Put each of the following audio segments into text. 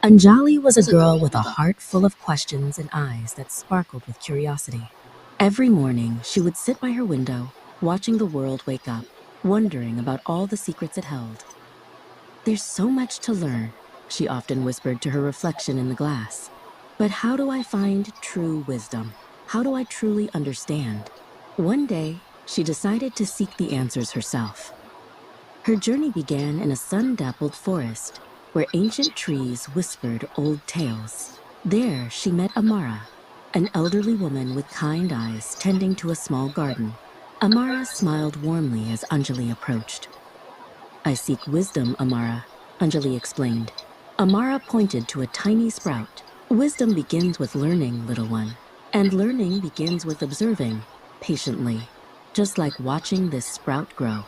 Anjali was a girl with a heart full of questions and eyes that sparkled with curiosity. Every morning, she would sit by her window, watching the world wake up, wondering about all the secrets it held. "There's so much to learn," she often whispered to her reflection in the glass. "But how do I find true wisdom? How do I truly understand?" One day, she decided to seek the answers herself. Her journey began in a sun-dappled forest, where ancient trees whispered old tales. There, she met Amara, an elderly woman with kind eyes tending to a small garden. Amara smiled warmly as Anjali approached. "I seek wisdom, Amara," Anjali explained. Amara pointed to a tiny sprout. "Wisdom begins with learning, little one. And learning begins with observing, patiently, just like watching this sprout grow."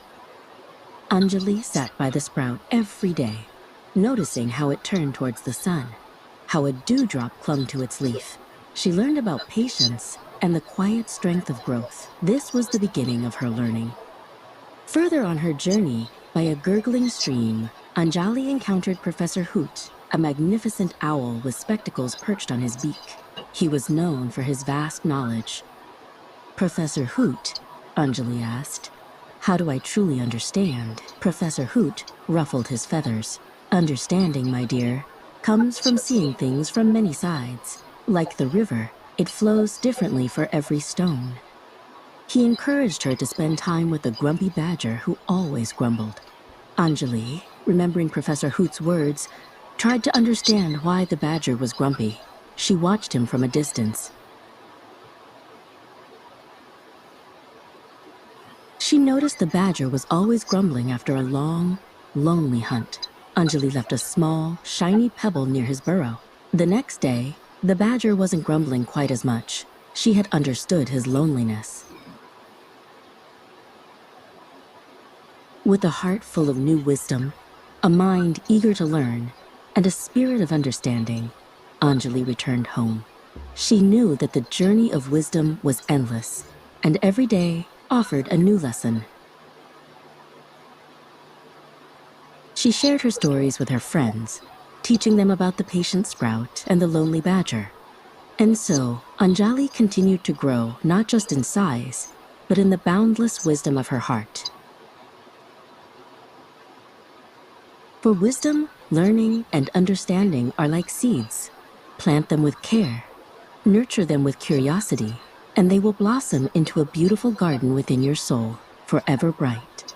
Anjali sat by the sprout every day, noticing how it turned towards the sun, how a dewdrop clung to its leaf. She learned about patience and the quiet strength of growth. This was the beginning of her learning. Further on her journey, by a gurgling stream, Anjali encountered Professor Hoot, a magnificent owl with spectacles perched on his beak. He was known for his vast knowledge. "Professor Hoot?" Anjali asked. "How do I truly understand?" Professor Hoot ruffled his feathers. "Understanding, my dear, comes from seeing things from many sides. Like the river, it flows differently for every stone." He encouraged her to spend time with the grumpy badger who always grumbled. Anjali, remembering Professor Hoot's words, tried to understand why the badger was grumpy. She watched him from a distance. She noticed the badger was always grumbling after a long, lonely hunt. Anjali left a small, shiny pebble near his burrow. The next day, the badger wasn't grumbling quite as much. She had understood his loneliness. With a heart full of new wisdom, a mind eager to learn, and a spirit of understanding, Anjali returned home. She knew that the journey of wisdom was endless, and every day offered a new lesson. She shared her stories with her friends, teaching them about the patient sprout and the lonely badger. And so, Anjali continued to grow not just in size, but in the boundless wisdom of her heart. For wisdom, learning, and understanding are like seeds. Plant them with care, nurture them with curiosity, and they will blossom into a beautiful garden within your soul, forever bright.